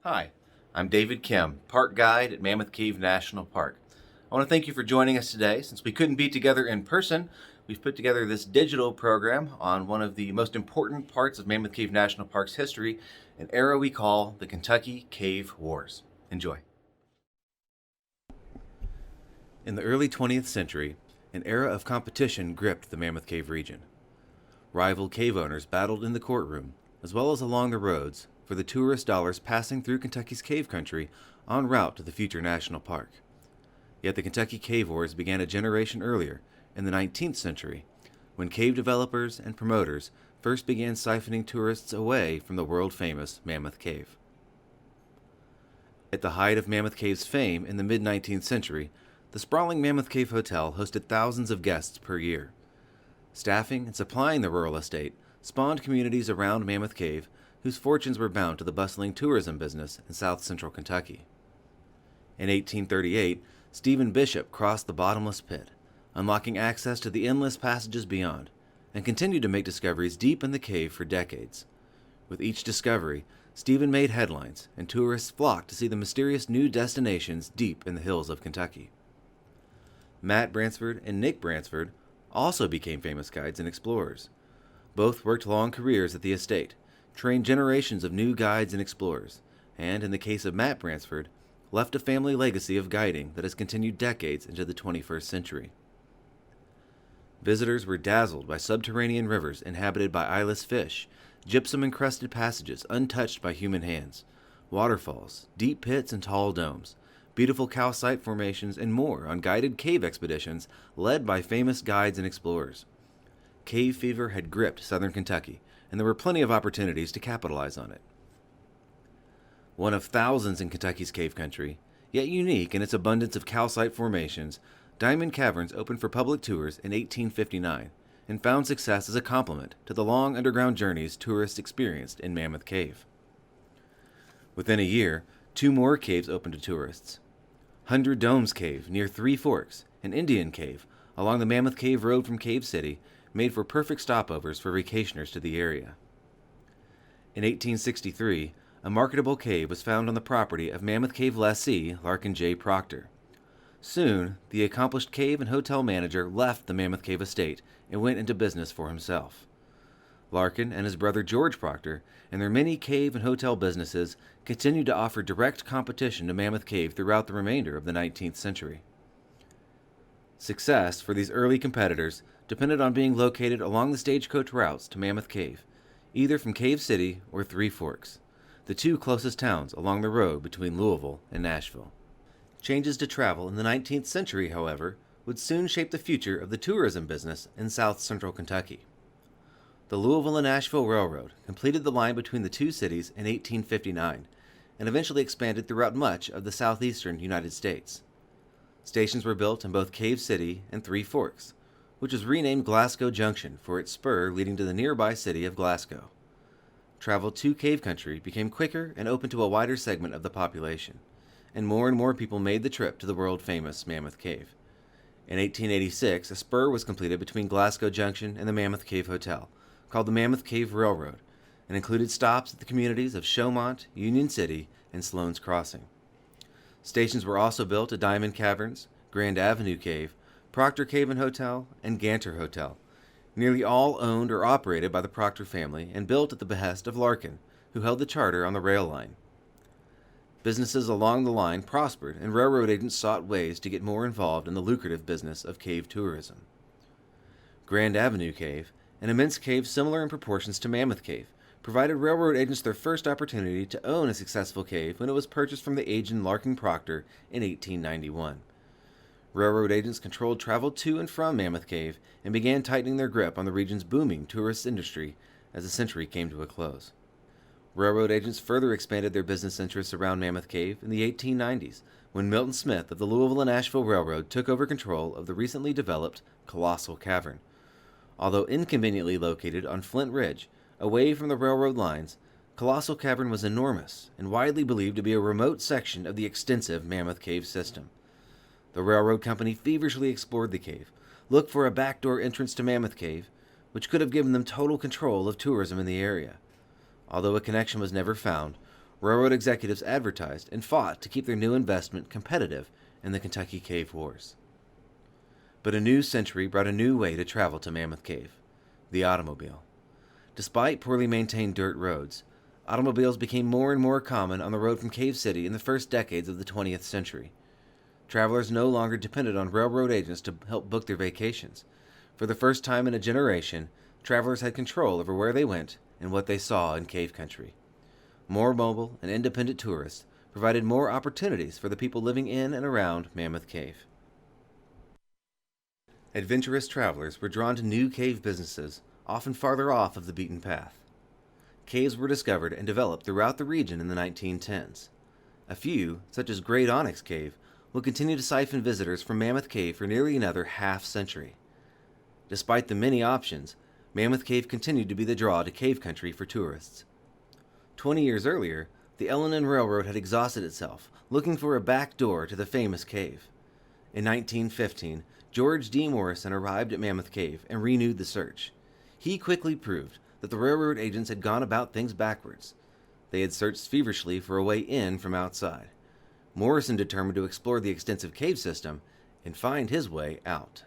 Hi, I'm David Kim, park guide at Mammoth Cave National Park. I want to thank you for joining us today. Since we couldn't be together in person, we've put together this digital program on one of the most important parts of Mammoth Cave National Park's history, an era we call the Kentucky Cave Wars. Enjoy. In the early 20th century, an era of competition gripped the Mammoth Cave region. Rival cave owners battled in the courtroom, as well as along the roads, for the tourist dollars passing through Kentucky's cave country en route to the future national park. Yet the Kentucky Cave Wars began a generation earlier, in the 19th century, when cave developers and promoters first began siphoning tourists away from the world-famous Mammoth Cave. At the height of Mammoth Cave's fame in the mid-19th century, the sprawling Mammoth Cave Hotel hosted thousands of guests per year. Staffing and supplying the rural estate spawned communities around Mammoth Cave whose fortunes were bound to the bustling tourism business in south central Kentucky. In 1838, Stephen Bishop crossed the bottomless pit, unlocking access to the endless passages beyond, and continued to make discoveries deep in the cave for decades. With each discovery, Stephen made headlines, and tourists flocked to see the mysterious new destinations deep in the hills of Kentucky. Matt Bransford and Nick Bransford also became famous guides and explorers. Both worked long careers at the estate, trained generations of new guides and explorers, and, in the case of Matt Bransford, left a family legacy of guiding that has continued decades into the 21st century. Visitors were dazzled by subterranean rivers inhabited by eyeless fish, gypsum-encrusted passages untouched by human hands, waterfalls, deep pits and tall domes, beautiful calcite formations, and more on guided cave expeditions led by famous guides and explorers. Cave fever had gripped southern Kentucky, and there were plenty of opportunities to capitalize on it. One of thousands in Kentucky's cave country, yet unique in its abundance of calcite formations, Diamond Caverns opened for public tours in 1859 and found success as a complement to the long underground journeys tourists experienced in Mammoth Cave. Within a year, 2 more caves opened to tourists. Hundred Domes Cave near Three Forks and Indian Cave along the Mammoth Cave Road from Cave City made for perfect stopovers for vacationers to the area. In 1863, a marketable cave was found on the property of Mammoth Cave lessee Larkin J. Proctor. Soon, the accomplished cave and hotel manager left the Mammoth Cave estate and went into business for himself. Larkin and his brother George Proctor and their many cave and hotel businesses continued to offer direct competition to Mammoth Cave throughout the remainder of the 19th century. Success for these early competitors depended on being located along the stagecoach routes to Mammoth Cave, either from Cave City or Three Forks, the 2 closest towns along the road between Louisville and Nashville. Changes to travel in the 19th century, however, would soon shape the future of the tourism business in south central Kentucky. The Louisville and Nashville Railroad completed the line between the 2 cities in 1859 and eventually expanded throughout much of the southeastern United States. Stations were built in both Cave City and Three Forks, which was renamed Glasgow Junction for its spur leading to the nearby city of Glasgow. Travel to cave country became quicker and open to a wider segment of the population, and more people made the trip to the world-famous Mammoth Cave. In 1886, a spur was completed between Glasgow Junction and the Mammoth Cave Hotel, called the Mammoth Cave Railroad, and included stops at the communities of Showmont, Union City, and Sloan's Crossing. Stations were also built at Diamond Caverns, Grand Avenue Cave, Proctor Cave and Hotel, and Ganter Hotel, nearly all owned or operated by the Proctor family and built at the behest of Larkin, who held the charter on the rail line. Businesses along the line prospered, and railroad agents sought ways to get more involved in the lucrative business of cave tourism. Grand Avenue Cave, an immense cave similar in proportions to Mammoth Cave, provided railroad agents their first opportunity to own a successful cave when it was purchased from the agent Larkin Proctor in 1891. Railroad agents controlled travel to and from Mammoth Cave and began tightening their grip on the region's booming tourist industry as the century came to a close. Railroad agents further expanded their business interests around Mammoth Cave in the 1890s when Milton Smith of the Louisville and Nashville Railroad took over control of the recently developed Colossal Cavern. Although inconveniently located on Flint Ridge, away from the railroad lines, Colossal Cavern was enormous and widely believed to be a remote section of the extensive Mammoth Cave System. The railroad company feverishly explored the cave, looked for a backdoor entrance to Mammoth Cave, which could have given them total control of tourism in the area. Although a connection was never found, railroad executives advertised and fought to keep their new investment competitive in the Kentucky Cave Wars. But a new century brought a new way to travel to Mammoth Cave: the automobile. Despite poorly maintained dirt roads, automobiles became more and more common on the road from Cave City in the first decades of the 20th century. Travelers no longer depended on railroad agents to help book their vacations. For the first time in a generation, travelers had control over where they went and what they saw in cave country. More mobile and independent tourists provided more opportunities for the people living in and around Mammoth Cave. Adventurous travelers were drawn to new cave businesses, often farther off of the beaten path. Caves were discovered and developed throughout the region in the 1910s. A few, such as Great Onyx Cave, will continue to siphon visitors from Mammoth Cave for nearly another half-century. Despite the many options, Mammoth Cave continued to be the draw to cave country for tourists. 20 years earlier, the L&N Railroad had exhausted itself, looking for a back door to the famous cave. In 1915, George D. Morrison arrived at Mammoth Cave and renewed the search. He quickly proved that the railroad agents had gone about things backwards. They had searched feverishly for a way in from outside. Morrison determined to explore the extensive cave system and find his way out.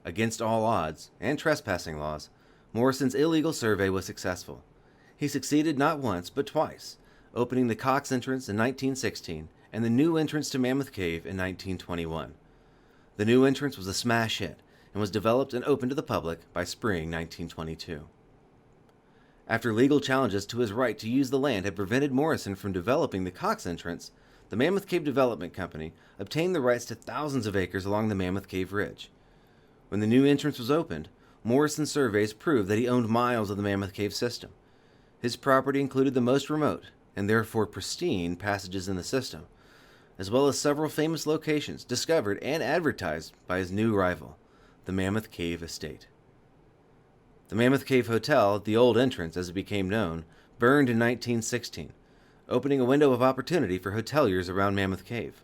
Against all odds and trespassing laws, Morrison's illegal survey was successful. He succeeded not once but twice, opening the Cox entrance in 1916 and the new entrance to Mammoth Cave in 1921. The new entrance was a smash hit and was developed and opened to the public by spring 1922. After legal challenges to his right to use the land had prevented Morrison from developing the Cox entrance, the Mammoth Cave Development Company obtained the rights to thousands of acres along the Mammoth Cave Ridge. When the new entrance was opened, Morrison's surveys proved that he owned miles of the Mammoth Cave system. His property included the most remote, and therefore pristine, passages in the system, as well as several famous locations discovered and advertised by his new rival, the Mammoth Cave Estate. The Mammoth Cave Hotel, the old entrance as it became known, burned in 1916, opening a window of opportunity for hoteliers around Mammoth Cave.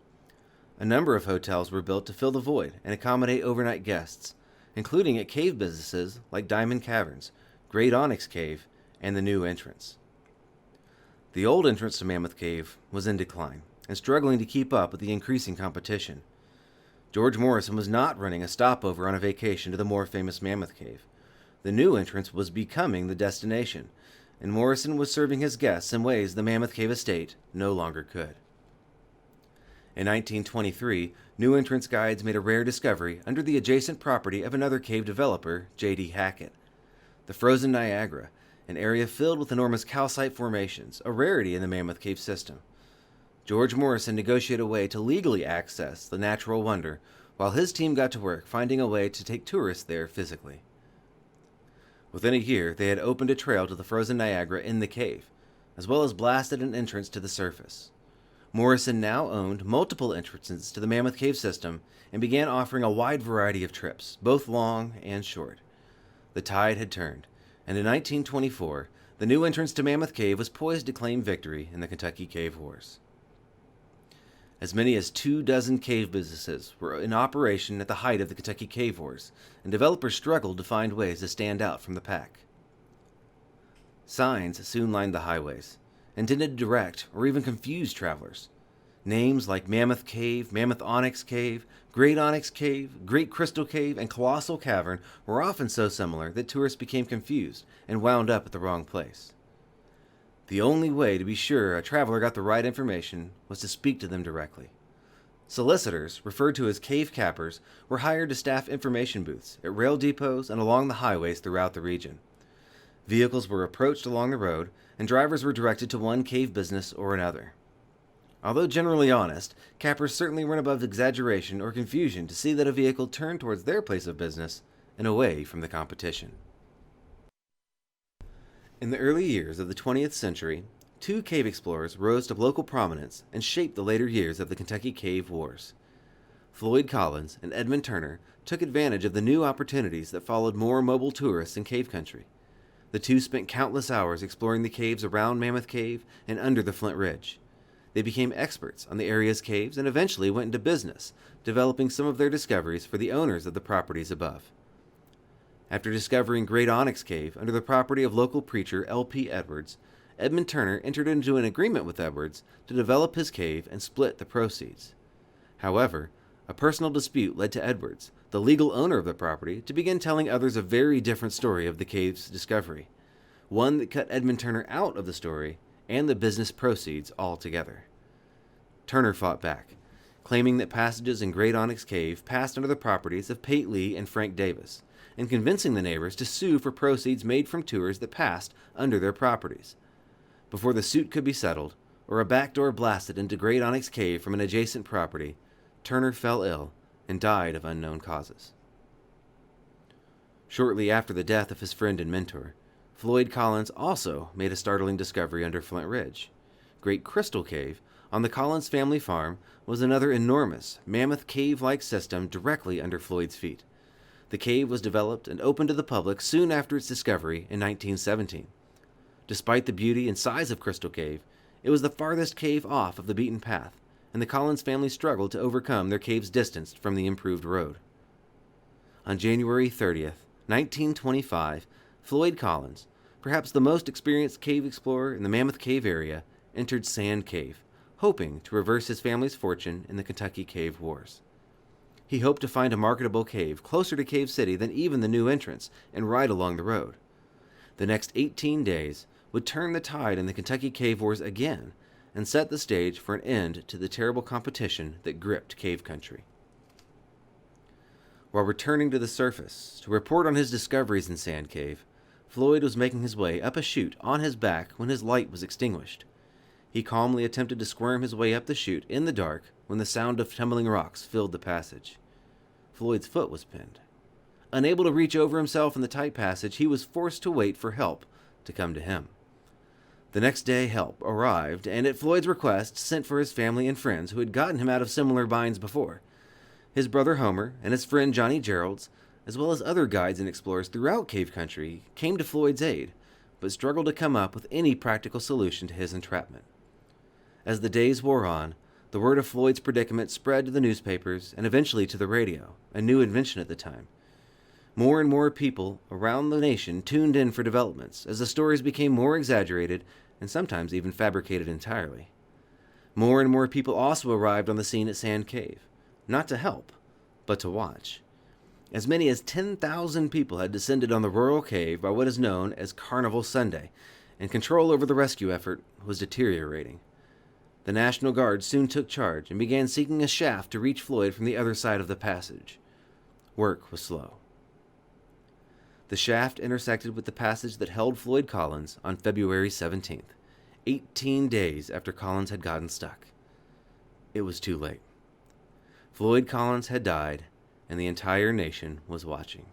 A number of hotels were built to fill the void and accommodate overnight guests, including at cave businesses like Diamond Caverns, Great Onyx Cave, and the new entrance. The old entrance to Mammoth Cave was in decline and struggling to keep up with the increasing competition. George Morrison was not running a stopover on a vacation to the more famous Mammoth Cave. The new entrance was becoming the destination, and Morrison was serving his guests in ways the Mammoth Cave Estate no longer could. In 1923, new entrance guides made a rare discovery under the adjacent property of another cave developer, J.D. Hackett: the Frozen Niagara, an area filled with enormous calcite formations, a rarity in the Mammoth Cave system. George Morrison negotiated a way to legally access the natural wonder, while his team got to work finding a way to take tourists there physically. Within a year, they had opened a trail to the Frozen Niagara in the cave, as well as blasted an entrance to the surface. Morrison now owned multiple entrances to the Mammoth Cave system and began offering a wide variety of trips, both long and short. The tide had turned, and in 1924, the new entrance to Mammoth Cave was poised to claim victory in the Kentucky Cave Wars. As many as 24 cave businesses were in operation at the height of the Kentucky Cave Wars, and developers struggled to find ways to stand out from the pack. Signs soon lined the highways, intended to direct or even confuse travelers. Names like Mammoth Cave, Mammoth Onyx Cave, Great Onyx Cave, Great Crystal Cave, and Colossal Cavern were often so similar that tourists became confused and wound up at the wrong place. The only way to be sure a traveler got the right information was to speak to them directly. Solicitors, referred to as cave cappers, were hired to staff information booths at rail depots and along the highways throughout the region. Vehicles were approached along the road, and drivers were directed to one cave business or another. Although generally honest, cappers certainly weren't above exaggeration or confusion to see that a vehicle turned towards their place of business and away from the competition. In the early years of the 20th century, two cave explorers rose to local prominence and shaped the later years of the Kentucky Cave Wars. Floyd Collins and Edmund Turner took advantage of the new opportunities that followed more mobile tourists in cave country. The two spent countless hours exploring the caves around Mammoth Cave and under the Flint Ridge. They became experts on the area's caves and eventually went into business, developing some of their discoveries for the owners of the properties above. After discovering Great Onyx Cave under the property of local preacher L.P. Edwards, Edmund Turner entered into an agreement with Edwards to develop his cave and split the proceeds. However, a personal dispute led to Edwards, the legal owner of the property, to begin telling others a very different story of the cave's discovery, one that cut Edmund Turner out of the story and the business proceeds altogether. Turner fought back, claiming that passages in Great Onyx Cave passed under the properties of Pate Lee and Frank Davis, and convincing the neighbors to sue for proceeds made from tours that passed under their properties. Before the suit could be settled, or a back door blasted into Great Onyx Cave from an adjacent property, Turner fell ill and died of unknown causes. Shortly after the death of his friend and mentor, Floyd Collins also made a startling discovery under Flint Ridge. Great Crystal Cave, on the Collins family farm, was another enormous, mammoth cave-like system directly under Floyd's feet. The cave was developed and opened to the public soon after its discovery in 1917. Despite the beauty and size of Crystal Cave, it was the farthest cave off of the beaten path, and the Collins family struggled to overcome their cave's distance from the improved road. On January 30th, 1925, Floyd Collins, perhaps the most experienced cave explorer in the Mammoth Cave area, entered Sand Cave, hoping to reverse his family's fortune in the Kentucky Cave Wars. He hoped to find a marketable cave closer to Cave City than even the new entrance and right along the road. The next 18 days would turn the tide in the Kentucky Cave Wars again and set the stage for an end to the terrible competition that gripped cave country. While returning to the surface to report on his discoveries in Sand Cave, Floyd was making his way up a chute on his back when his light was extinguished. He calmly attempted to squirm his way up the chute in the dark when the sound of tumbling rocks filled the passage. Floyd's foot was pinned. Unable to reach over himself in the tight passage, he was forced to wait for help to come to him. The next day, help arrived, and at Floyd's request, sent for his family and friends who had gotten him out of similar binds before. His brother Homer and his friend Johnny Geralds, as well as other guides and explorers throughout cave country, came to Floyd's aid, but struggled to come up with any practical solution to his entrapment. As the days wore on, the word of Floyd's predicament spread to the newspapers and eventually to the radio, a new invention at the time. More and more people around the nation tuned in for developments as the stories became more exaggerated and sometimes even fabricated entirely. More and more people also arrived on the scene at Sand Cave, not to help, but to watch. As many as 10,000 people had descended on the rural cave by what is known as Carnival Sunday, and control over the rescue effort was deteriorating. The National Guard soon took charge and began seeking a shaft to reach Floyd from the other side of the passage. Work was slow. The shaft intersected with the passage that held Floyd Collins on February 17th, 18 days after Collins had gotten stuck. It was too late. Floyd Collins had died, and the entire nation was watching.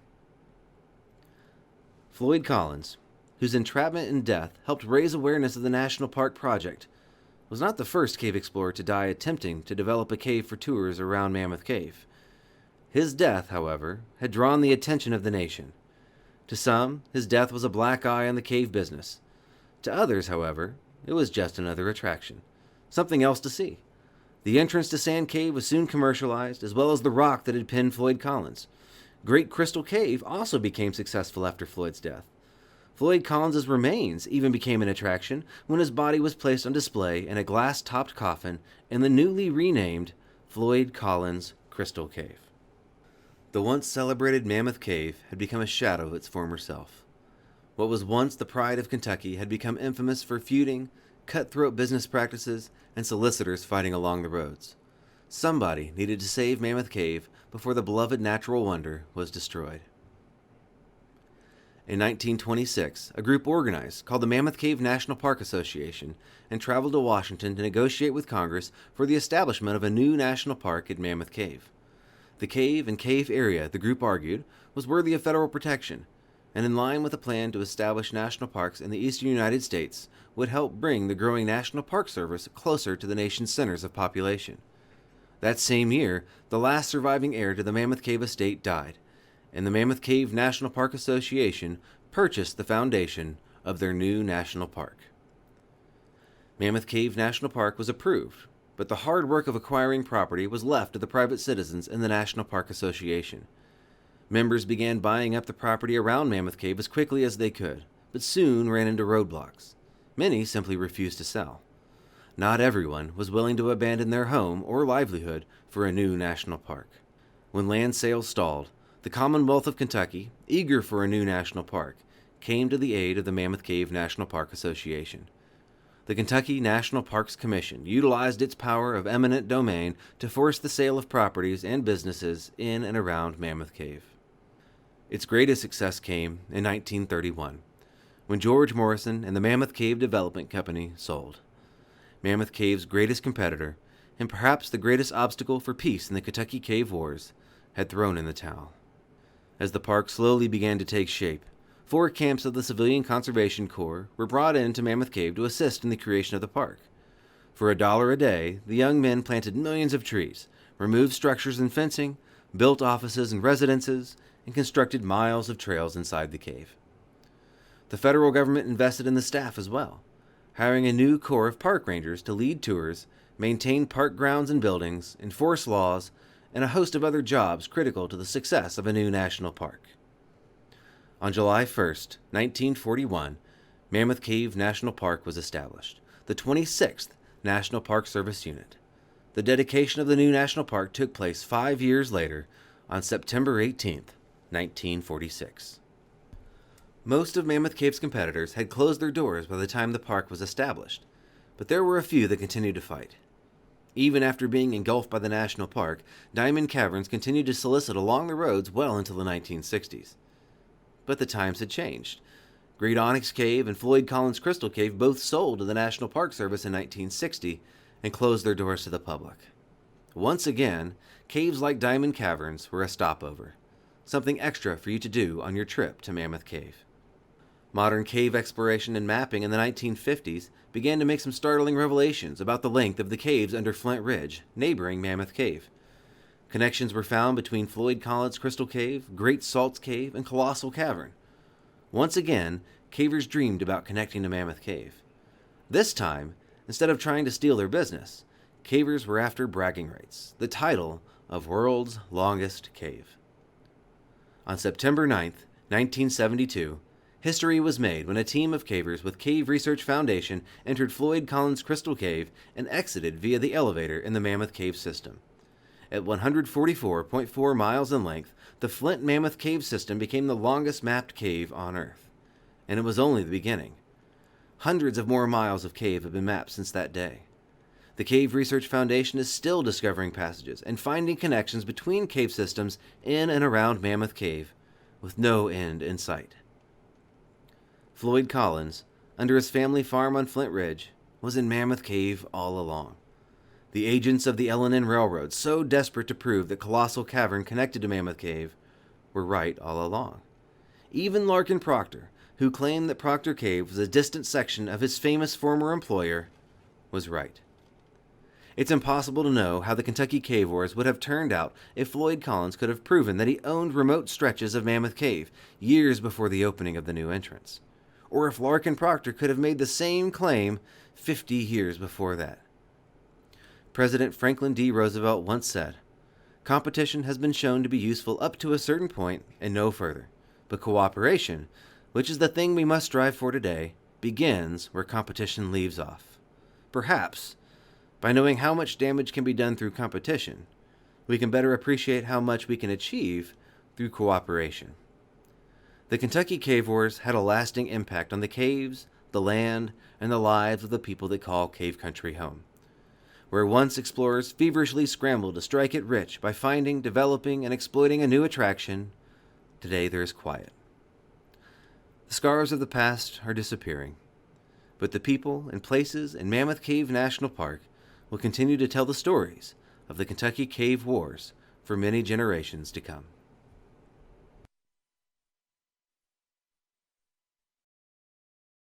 Floyd Collins, whose entrapment and death helped raise awareness of the National Park project, was not the first cave explorer to die attempting to develop a cave for tours around Mammoth Cave. His death, however, had drawn the attention of the nation. To some, his death was a black eye on the cave business. To others, however, it was just another attraction, something else to see. The entrance to Sand Cave was soon commercialized, as well as the rock that had pinned Floyd Collins. Great Crystal Cave also became successful after Floyd's death. Floyd Collins's remains even became an attraction when his body was placed on display in a glass-topped coffin in the newly renamed Floyd Collins Crystal Cave. The once celebrated Mammoth Cave had become a shadow of its former self. What was once the pride of Kentucky had become infamous for feuding, cutthroat business practices, and solicitors fighting along the roads. Somebody needed to save Mammoth Cave before the beloved natural wonder was destroyed. In 1926, a group organized called the Mammoth Cave National Park Association and traveled to Washington to negotiate with Congress for the establishment of a new national park at Mammoth Cave. The cave and cave area, the group argued, was worthy of federal protection, and in line with a plan to establish national parks in the eastern United States, would help bring the growing National Park Service closer to the nation's centers of population. That same year, the last surviving heir to the Mammoth Cave estate died, and the Mammoth Cave National Park Association purchased the foundation of their new national park. Mammoth Cave National Park was approved, but the hard work of acquiring property was left to the private citizens in the National Park Association. Members began buying up the property around Mammoth Cave as quickly as they could, but soon ran into roadblocks. Many simply refused to sell. Not everyone was willing to abandon their home or livelihood for a new national park. When land sales stalled, the Commonwealth of Kentucky, eager for a new national park, came to the aid of the Mammoth Cave National Park Association. The Kentucky National Parks Commission utilized its power of eminent domain to force the sale of properties and businesses in and around Mammoth Cave. Its greatest success came in 1931, when George Morrison and the Mammoth Cave Development Company sold. Mammoth Cave's greatest competitor, and perhaps the greatest obstacle for peace in the Kentucky Cave Wars, had thrown in the towel. As the park slowly began to take shape, 4 camps of the Civilian Conservation Corps were brought into Mammoth Cave to assist in the creation of the park. For $1 a day, the young men planted millions of trees, removed structures and fencing, built offices and residences, and constructed miles of trails inside the cave. The federal government invested in the staff as well, hiring a new corps of park rangers to lead tours, maintain park grounds and buildings, enforce laws, and a host of other jobs critical to the success of a new national park. On July 1st, 1941, Mammoth Cave National Park was established, the 26th National Park Service unit. The dedication of the new national park took place 5 years later, on September 18th, 1946. Most of Mammoth Cave's competitors had closed their doors by the time the park was established, but there were a few that continued to fight. Even after being engulfed by the national park, diamond caverns continued to solicit along the roads well into the 1960s. But the times had changed. Great Onyx Cave and Floyd Collins Crystal Cave both sold to the National Park Service in 1960 and closed their doors to the public. Once again, caves like Diamond Caverns were a stopover, something extra for you to do on your trip to Mammoth Cave. Modern cave exploration and mapping in the 1950s began to make some startling revelations about the length of the caves under Flint Ridge, neighboring Mammoth Cave. Connections were found between Floyd Collins Crystal Cave, Great Salts Cave, and Colossal Cavern. Once again, cavers dreamed about connecting to Mammoth Cave. This time, instead of trying to steal their business, cavers were after bragging rights, the title of World's Longest Cave. On September 9th, 1972, history was made when a team of cavers with Cave Research Foundation entered Floyd Collins Crystal Cave and exited via the elevator in the Mammoth Cave System. At 144.4 miles in length, the Flint Mammoth Cave System became the longest mapped cave on Earth. And it was only the beginning. Hundreds of more miles of cave have been mapped since that day. The Cave Research Foundation is still discovering passages and finding connections between cave systems in and around Mammoth Cave, with no end in sight. Floyd Collins, under his family farm on Flint Ridge, was in Mammoth Cave all along. The agents of the L&N Railroad, so desperate to prove that Colossal Cavern connected to Mammoth Cave, were right all along. Even Larkin Proctor, who claimed that Proctor Cave was a distant section of his famous former employer, was right. It's impossible to know how the Kentucky Cave Wars would have turned out if Floyd Collins could have proven that he owned remote stretches of Mammoth Cave years before the opening of the new entrance, or if Larkin Proctor could have made the same claim 50 years before that. President Franklin D. Roosevelt once said, "Competition has been shown to be useful up to a certain point and no further, but cooperation, which is the thing we must strive for today, begins where competition leaves off." Perhaps, by knowing how much damage can be done through competition, we can better appreciate how much we can achieve through cooperation. The Kentucky Cave Wars had a lasting impact on the caves, the land, and the lives of the people that call Cave Country home. Where once explorers feverishly scrambled to strike it rich by finding, developing, and exploiting a new attraction, today there is quiet. The scars of the past are disappearing, but the people and places in Mammoth Cave National Park will continue to tell the stories of the Kentucky Cave Wars for many generations to come.